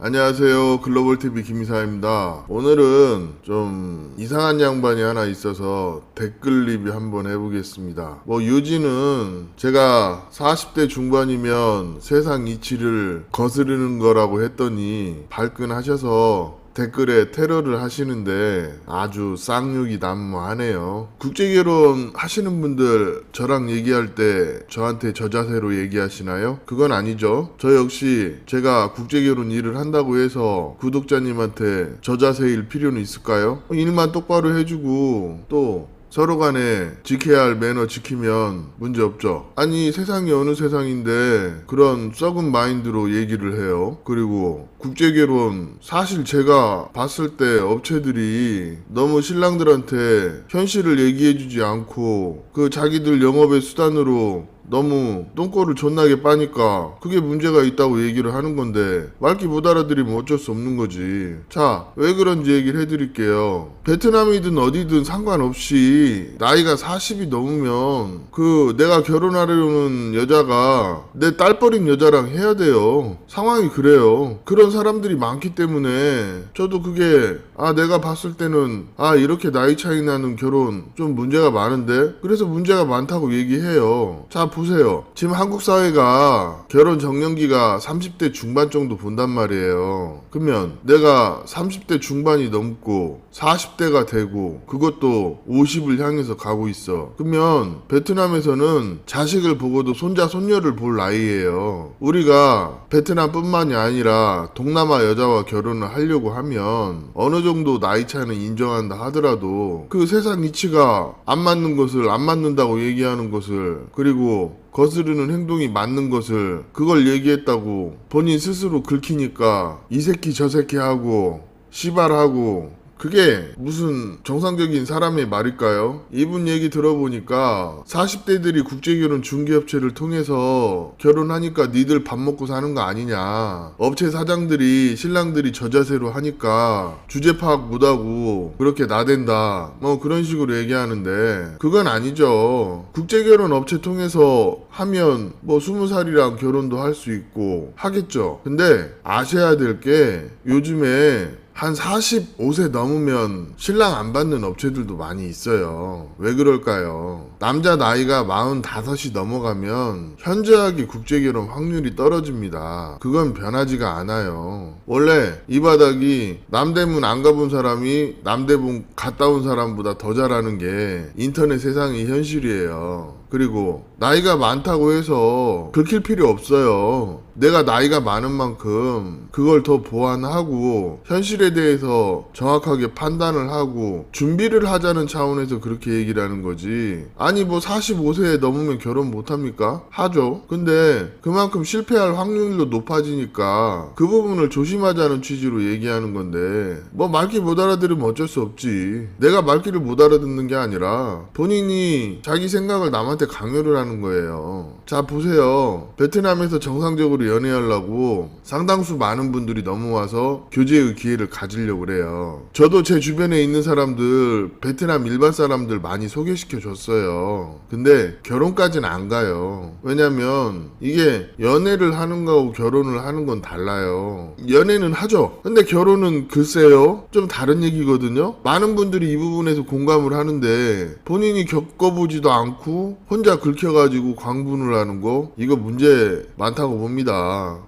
안녕하세요. 글로벌TV 김이사입니다. 오늘은 좀 이상한 양반이 하나 있어서 댓글 리뷰 한번 해보겠습니다. 요지는 제가 40대 중반이면 세상 이치를 거스르는 거라고 했더니 발끈하셔서 댓글에 테러를 하시는데 아주 쌍욕이 난무하네요. 국제결혼 하시는 분들 저랑 얘기할 때 저한테 저 자세로 얘기하시나요? 그건 아니죠. 저 역시 제가 국제결혼 일을 한다고 해서 구독자님한테 저 자세일 필요는 있을까요? 일만 똑바로 해주고 또 서로 간에 지켜야 할 매너 지키면 문제 없죠. 아니 세상이 어느 세상인데 그런 썩은 마인드로 얘기를 해요. 그리고 국제결혼 사실 제가 봤을 때 업체들이 너무 신랑들한테 현실을 얘기해주지 않고 그 자기들 영업의 수단으로 너무 똥꼬를 존나게 빠니까 그게 문제가 있다고 얘기를 하는 건데 말귀 못 알아들으면 어쩔 수 없는 거지. 자, 왜 그런지 얘기를 해드릴게요. 베트남이든 어디든 상관없이 나이가 40이 넘으면 그 내가 결혼하려는 여자가 내 딸버린 여자랑 해야 돼요. 상황이 그래요. 그런 사람들이 많기 때문에 저도 그게 내가 봤을 때는 이렇게 나이 차이 나는 결혼 좀 문제가 많은데 그래서 문제가 많다고 얘기해요. 자, 보세요. 지금 한국 사회가 결혼 정년기가 30대 중반 정도 본단 말이에요. 그러면 내가 30대 중반이 넘고 40대가 되고 그것도 50을 향해서 가고 있어. 그러면 베트남에서는 자식을 보고도 손자 손녀를 볼 나이예요. 우리가 베트남뿐만이 아니라 동남아 여자와 결혼을 하려고 하면 어느 정도 나이 차이는 인정한다 하더라도 그 세상 이치가 안 맞는 것을 안 맞는다고 얘기하는 것을 그리고 거스르는 행동이 맞는 것을 그걸 얘기했다고 본인 스스로 긁히니까 이 새끼 저 새끼 하고 씨발하고 그게 무슨 정상적인 사람의 말일까요? 이분 얘기 들어보니까 40대들이 국제결혼 중개업체를 통해서 결혼하니까 니들 밥 먹고 사는 거 아니냐. 업체 사장들이 신랑들이 저 자세로 하니까 주제 파악 못하고 그렇게 나댄다. 그런 식으로 얘기하는데 그건 아니죠. 국제결혼 업체 통해서 하면 20살이랑 결혼도 할 수 있고 하겠죠. 근데 아셔야 될 게 요즘에 한 45세 넘으면 신랑 안 받는 업체들도 많이 있어요. 왜 그럴까요? 남자 나이가 45이 넘어가면 현저하게 국제결혼 확률이 떨어집니다. 그건 변하지가 않아요. 원래 이 바닥이 남대문 안 가본 사람이 남대문 갔다 온 사람보다 더 잘하는 게 인터넷 세상의 현실이에요. 그리고 나이가 많다고 해서 긁힐 필요 없어요. 내가 나이가 많은 만큼 그걸 더 보완하고 현실에 대해서 정확하게 판단을 하고 준비를 하자는 차원에서 그렇게 얘기를 하는 거지. 아니 45세에 넘으면 결혼 못합니까? 하죠. 근데 그만큼 실패할 확률도 높아지니까 그 부분을 조심하자는 취지로 얘기하는 건데 말귀 못 알아들으면 어쩔 수 없지. 내가 말귀를 못 알아듣는 게 아니라 본인이 자기 생각을 남한테 강요를 하는 거예요. 자, 보세요. 베트남에서 정상적으로 연애하려고 상당수 많은 분들이 넘어와서 교제의 기회를 가지려고 그래요. 저도 제 주변에 있는 사람들 베트남 일반 사람들 많이 소개시켜 줬어요. 근데 결혼까지는 안 가요. 왜냐면 이게 연애를 하는 거하고 결혼을 하는 건 달라요. 연애는 하죠. 근데 결혼은 글쎄요 좀 다른 얘기거든요. 많은 분들이 이 부분에서 공감을 하는데 본인이 겪어보지도 않고 혼자 긁혀가지고 광분을 하는 거 이거 문제 많다고 봅니다.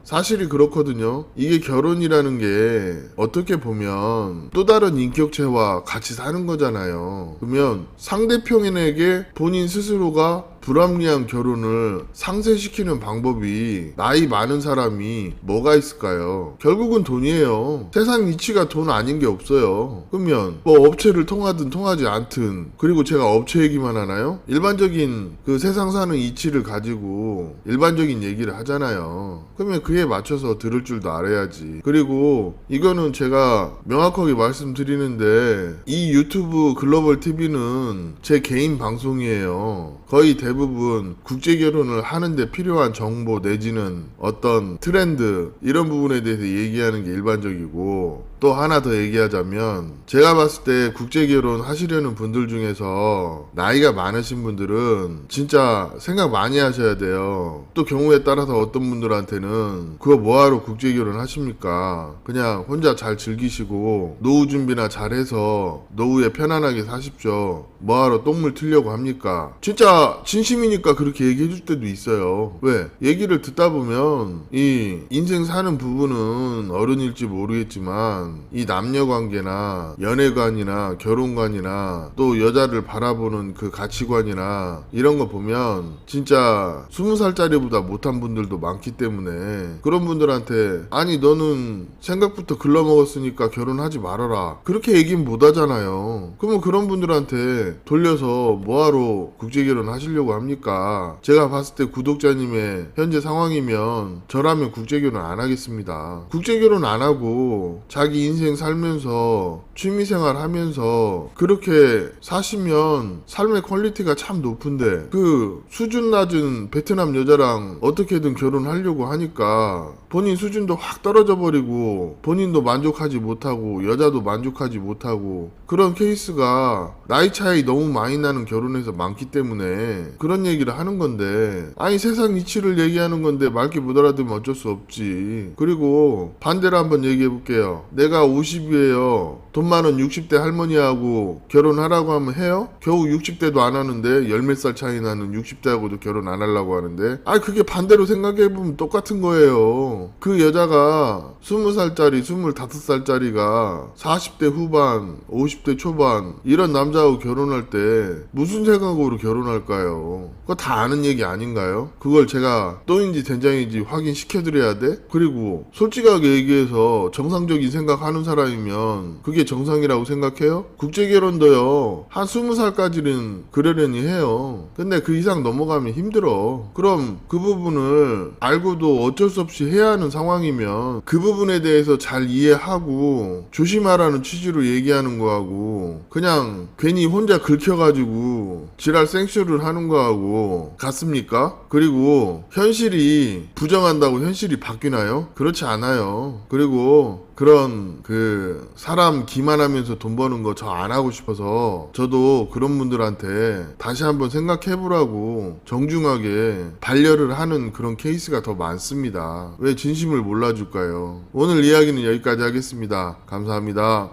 사실이 그렇거든요. 이게 결혼이라는 게 어떻게 보면 또 다른 인격체와 같이 사는 거잖아요. 그러면 상대편에게 본인 스스로가 불합리한 결혼을 상쇄시키는 방법이 나이 많은 사람이 뭐가 있을까요? 결국은 돈이에요. 세상 이치가 돈 아닌 게 없어요. 그러면 업체를 통하든 통하지 않든 그리고 제가 업체 얘기만 하나요? 일반적인 그 세상 사는 이치를 가지고 일반적인 얘기를 하잖아요. 그러면 그에 맞춰서 들을 줄도 알아야지. 그리고 이거는 제가 명확하게 말씀드리는데 이 유튜브 글로벌 TV는 제 개인 방송이에요. 거의 대부분 국제결혼을 하는데 필요한 정보 내지는 어떤 트렌드 이런 부분에 대해서 얘기하는 게 일반적이고 또 하나 더 얘기하자면 제가 봤을 때 국제결혼 하시려는 분들 중에서 나이가 많으신 분들은 진짜 생각 많이 하셔야 돼요. 또 경우에 따라서 어떤 분들한테는 그거 뭐하러 국제결혼 하십니까? 그냥 혼자 잘 즐기시고 노후 준비나 잘해서 노후에 편안하게 사십시오. 뭐하러 똥물 틀려고 합니까? 진짜 진심이니까 그렇게 얘기해 줄 때도 있어요. 왜? 얘기를 듣다 보면 이 인생 사는 부분은 어른일지 모르겠지만 이 남녀관계나 연애관이나 결혼관이나 또 여자를 바라보는 그 가치관이나 이런 거 보면 진짜 20살짜리보다 못한 분들도 많기 때문에 그런 분들한테 아니 너는 생각부터 글러먹었으니까 결혼하지 말아라 그렇게 얘기는 못 하잖아요. 그러면 그런 분들한테 돌려서 뭐하러 국제결혼 하시려고 합니까? 제가 봤을 때 구독자님의 현재 상황이면 저라면 국제결혼 안 하겠습니다. 국제결혼 안 하고 자기 인생 살면서 취미생활 하면서 그렇게 사시면 삶의 퀄리티가 참 높은데 그 수준 낮은 베트남 여자랑 어떻게든 결혼하려고 하니까 본인 수준도 확 떨어져 버리고 본인도 만족하지 못하고 여자도 만족하지 못하고 그런 케이스가 나이 차이 너무 많이 나는 결혼에서 많기 때문에 그런 얘기를 하는 건데 아니 세상 이치를 얘기하는 건데 말귀 못 알아들으면 어쩔 수 없지. 그리고 반대로 한번 얘기해 볼게요. 내가 50이에요. 돈 많은 60대 할머니하고 결혼하라고 하면 해요? 겨우 60대도 안 하는데 열 몇 살 차이 나는 60대하고도 결혼 안 하려고 하는데 아니 그게 반대로 생각해보면 똑같은 거예요. 그 여자가 20살짜리 25살짜리가 40대 후반 50대 초반 이런 남자하고 결혼할 때 무슨 생각으로 결혼할까요? 그거 다 아는 얘기 아닌가요? 그걸 제가 똥인지 된장인지 확인시켜드려야 돼? 그리고 솔직하게 얘기해서 정상적인 생각하는 사람이면 그게 정상이라고 생각해요? 국제결혼도요 한 20살까지는 그러려니 해요. 근데 그 이상 넘어가면 힘들어. 그럼 그 부분을 알고도 어쩔 수 없이 해야 하는 상황이면 그 부분에 대해서 잘 이해하고 조심하라는 취지로 얘기하는 거하고 그냥 괜히 혼자 긁혀가지고 지랄 생쇼를 하는 거하고 같습니까? 그리고 현실이 부정한다고 현실이 바뀌나요? 그렇지 않아요. 그리고 그런 그 사람 기만하면서 돈 버는 거 저 안 하고 싶어서 저도 그런 분들한테 다시 한번 생각해 보라고 정중하게 반려를 하는 그런 케이스가 더 많습니다. 왜 진심을 몰라줄까요? 오늘 이야기는 여기까지 하겠습니다. 감사합니다.